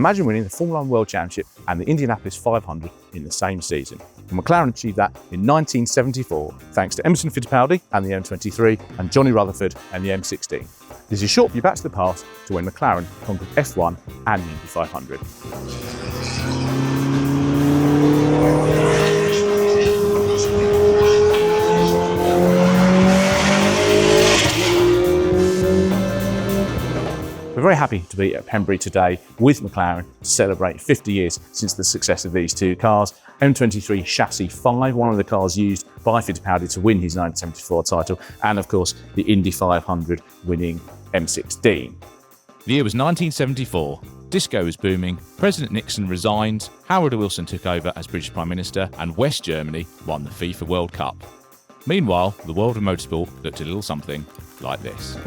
Imagine winning the Formula 1 World Championship and the Indianapolis 500 in the same season. And McLaren achieved that in 1974, thanks to Emerson Fittipaldi and the M23 and Johnny Rutherford and the M16. This is a short view back to the past to when McLaren conquered F1 and the Indy 500. We're very happy to be at Pembrey today with McLaren to celebrate 50 years since the success of these two cars. M23 Chassis 5, one of the cars used by Fittipaldi to win his 1974 title, and of course the Indy 500 winning M16. The year was 1974. Disco was booming, President Nixon resigned, Harold Wilson took over as British Prime Minister, and West Germany won the FIFA World Cup. Meanwhile, the world of motorsport looked a little something like this.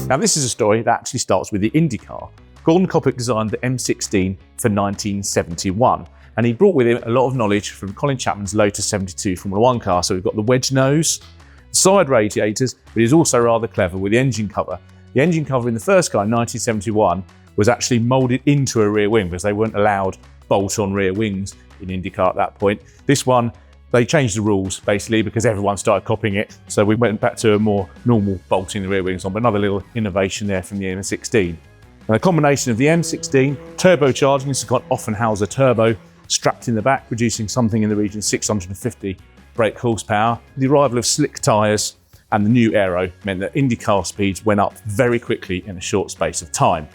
Now this is a story that actually starts with the Indy car. Gordon Coppock designed the M16 for 1971, and he brought with him a lot of knowledge from Colin Chapman's Lotus 72 Formula 1 car. So we've got the wedge nose, side radiators, but he's also rather clever with the engine cover. The engine cover in the first car in 1971 was actually moulded into a rear wing because they weren't allowed bolt-on rear wings in IndyCar at that point. This one, they changed the rules basically because everyone started copying it. So we went back to a more normal bolting the rear wings on, but another little innovation there from the M16. And the combination of the M16 turbocharging, this has got Offenhauser turbo strapped in the back, producing something in the region of 650 brake horsepower. The arrival of slick tyres and the new aero meant that IndyCar speeds went up very quickly in a short space of time.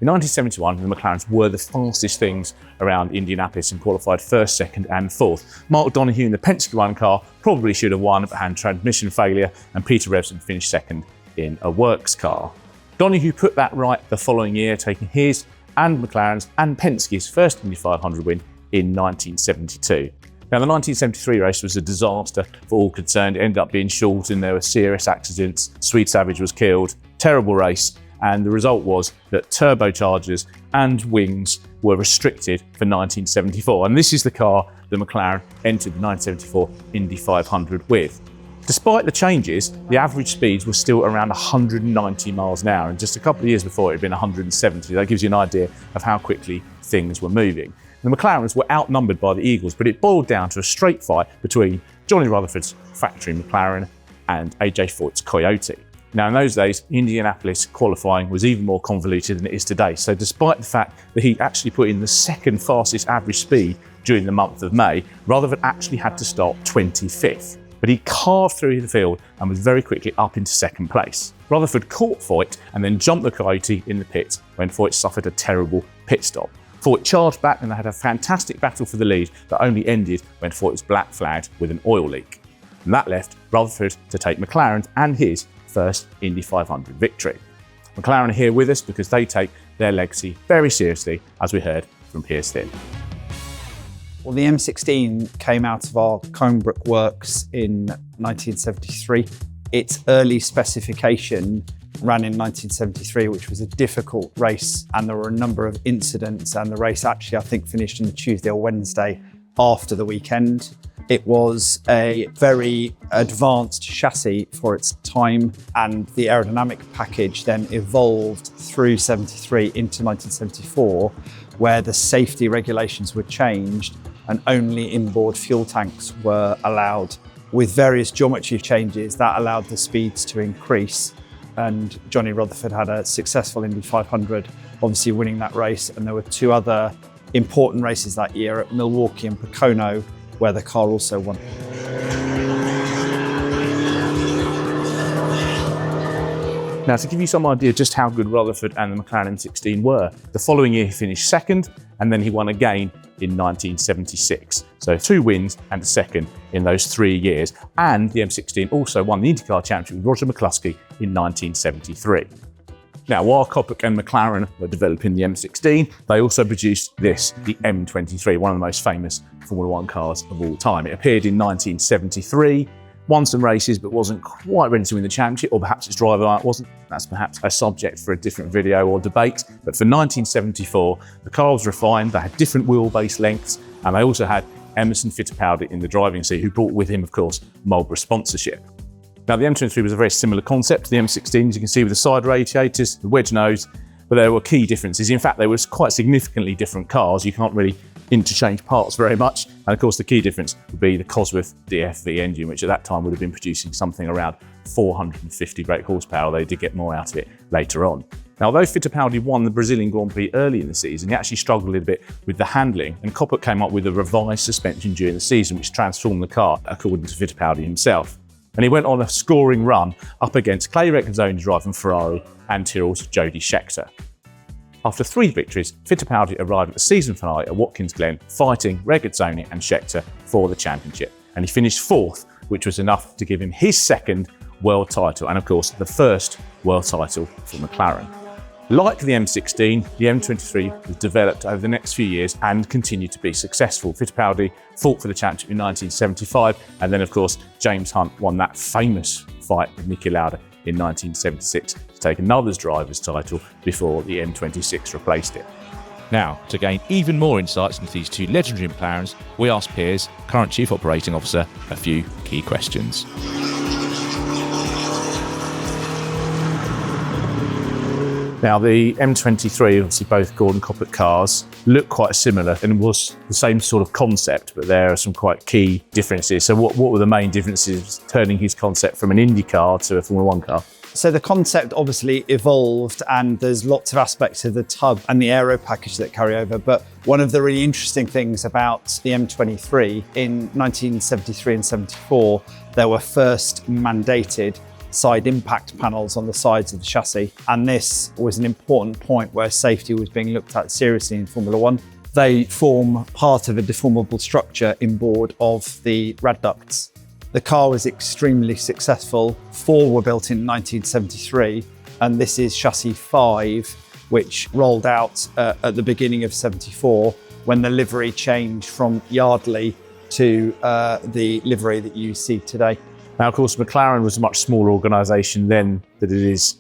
In 1971, the McLarens were the fastest things around Indianapolis and qualified first, second and fourth. Mark Donoghue in the Penske run car probably should have won but had transmission failure, and Peter Revson finished second in a works car. Donoghue put that right the following year, taking his and McLaren's and Penske's first Indy 500 win in 1972. Now the 1973 race was a disaster for all concerned. It ended up being shortened, there were serious accidents, Swede Savage was killed, terrible race. And the result was that turbochargers and wings were restricted for 1974. And this is the car that McLaren entered the 1974 Indy 500 with. Despite the changes, the average speeds were still around 190 miles an hour. And just a couple of years before, it had been 170. That gives you an idea of how quickly things were moving. The McLarens were outnumbered by the Eagles, but it boiled down to a straight fight between Johnny Rutherford's factory McLaren and AJ Foyt's Coyote. Now in those days, Indianapolis qualifying was even more convoluted than it is today. So despite the fact that he actually put in the second fastest average speed during the month of May, Rutherford actually had to start 25th. But he carved through the field and was very quickly up into second place. Rutherford caught Foyt and then jumped the Coyote in the pit when Foyt suffered a terrible pit stop. Foyt charged back and they had a fantastic battle for the lead that only ended when Foyt was black flagged with an oil leak. And that left Rutherford to take McLaren's and his first Indy 500 victory. McLaren are here with us because they take their legacy very seriously, as we heard from Piers Thin. Well, the M16 came out of our Colnbrook works in 1973. Its early specification ran in 1973, which was a difficult race, and there were a number of incidents, and the race actually, I think, finished on the Tuesday or Wednesday after the weekend. It was a very advanced chassis for its time, and the aerodynamic package then evolved through 73 into 1974, where the safety regulations were changed and only inboard fuel tanks were allowed. With various geometry changes, that allowed the speeds to increase, and Johnny Rutherford had a successful Indy 500, obviously winning that race, and there were two other important races that year at Milwaukee and Pocono, where the car also won. Now, to give you some idea just how good Rutherford and the McLaren M16 were, the following year he finished second, and then he won again in 1976. So 2 wins and a second in those 3 years. And the M16 also won the IndyCar Championship with Roger McCluskey in 1973. Now, while Coppock and McLaren were developing the M16, they also produced this, the M23, one of the most famous Formula 1 cars of all time. It appeared in 1973, won some races, but wasn't quite ready to win the championship, or perhaps its driver wasn't. That's perhaps a subject for a different video or debate. But for 1974, the car was refined, they had different wheelbase lengths, and they also had Emerson Fittipaldi in the driving seat, who brought with him, of course, Marlboro sponsorship. Now, the M23 was a very similar concept to the M16, as you can see, with the side radiators, the wedge nose, but there were key differences. In fact, they were quite significantly different cars. You can't really interchange parts very much. And of course, the key difference would be the Cosworth DFV engine, which at that time would have been producing something around 450 brake horsepower. They did get more out of it later on. Now, although Fittipaldi won the Brazilian Grand Prix early in the season, he actually struggled a little bit with the handling, and Coppert came up with a revised suspension during the season, which transformed the car, according to Fittipaldi himself. And he went on a scoring run up against Clay Recconsoni driving Ferrari and Tyrrell's Jody Scheckter. After 3 victories, Fittipaldi arrived at the season finale at Watkins Glen, fighting Recconsoni and Scheckter for the championship. And he finished 4th, which was enough to give him his 2nd world title, and of course the 1st world title for McLaren. Like the M16, the M23 was developed over the next few years and continued to be successful. Fittipaldi fought for the championship in 1975, and then of course James Hunt won that famous fight with Niki Lauda in 1976 to take another driver's title before the M26 replaced it. Now, to gain even more insights into these 2 legendary McLarens, we asked Piers, current Chief Operating Officer, a few key questions. Now, the M23, obviously both Gordon Coppert cars, look quite similar and was the same sort of concept, but there are some quite key differences. So what were the main differences turning his concept from an Indy car to a Formula 1 car? So the concept obviously evolved, and there's lots of aspects of the tub and the aero package that carry over. But one of the really interesting things about the M23, in 1973 and 74, there were first mandated side impact panels on the sides of the chassis. And this was an important point where safety was being looked at seriously in Formula 1. They form part of a deformable structure inboard of the rad ducts. The car was extremely successful. 4 were built in 1973, and this is chassis 5, which rolled out at the beginning of 74, when the livery changed from Yardley to the livery that you see today. Now, of course, McLaren was a much smaller organisation then than it is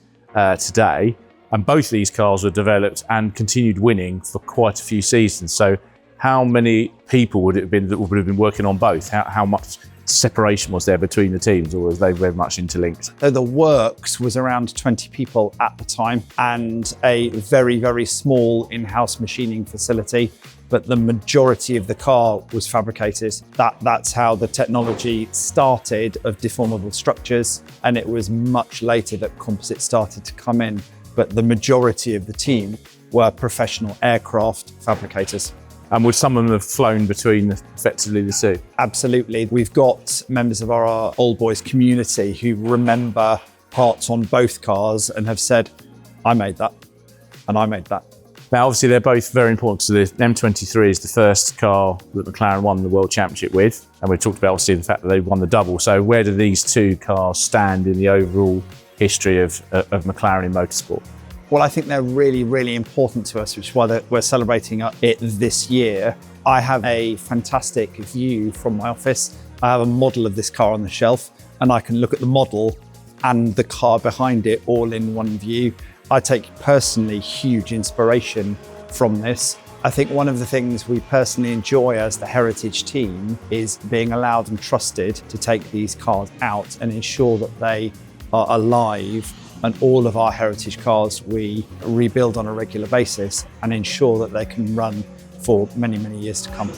today, and both of these cars were developed and continued winning for quite a few seasons. So how many people would it have been that would have been working on both? How much separation was there between the teams, or was they very much interlinked? So the works was around 20 people at the time, and a very, very small in-house machining facility, but the majority of the car was fabricated. That's how the technology started of deformable structures, and it was much later that composite started to come in, but the majority of the team were professional aircraft fabricators. And would some of them have flown between effectively the 2? Absolutely. We've got members of our old boys community who remember parts on both cars and have said, I made that, and I made that. Now, obviously, they're both very important. So the M23 is the first car that McLaren won the World Championship with. And we talked about, obviously, the fact that they won the double. So where do these 2 cars stand in the overall history of McLaren in motorsport? Well, I think they're really, really important to us, which is why we're celebrating it this year. I have a fantastic view from my office. I have a model of this car on the shelf, and I can look at the model and the car behind it all in one view. I take personally huge inspiration from this. I think one of the things we personally enjoy as the heritage team is being allowed and trusted to take these cars out and ensure that they are alive. And all of our heritage cars we rebuild on a regular basis and ensure that they can run for many, many years to come.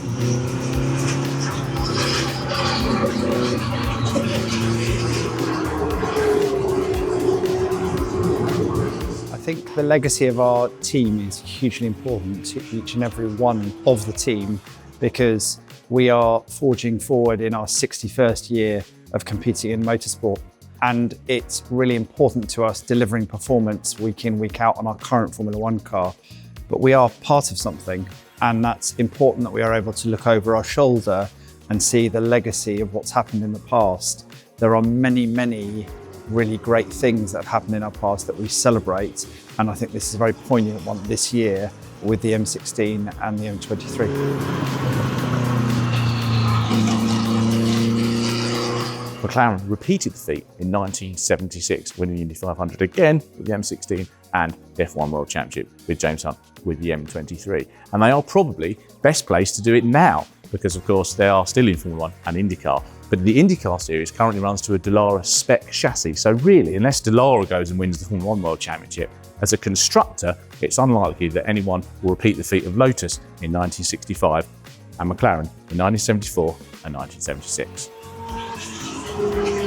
I think the legacy of our team is hugely important to each and every one of the team, because we are forging forward in our 61st year of competing in motorsport. And it's really important to us delivering performance week in, week out on our current Formula 1 car. But we are part of something, and that's important that we are able to look over our shoulder and see the legacy of what's happened in the past. There are many, many really great things that have happened in our past that we celebrate, and I think this is a very poignant one this year with the M16 and the M23. McLaren repeated the feat in 1976, winning the Indy 500 again with the M16 and the F1 World Championship with James Hunt with the M23. And they are probably best placed to do it now because, of course, they are still in Formula 1 and IndyCar. But the IndyCar series currently runs to a Dallara spec chassis, so really, unless Dallara goes and wins the Formula 1 World Championship, as a constructor, it's unlikely that anyone will repeat the feat of Lotus in 1965 and McLaren in 1974 and 1976.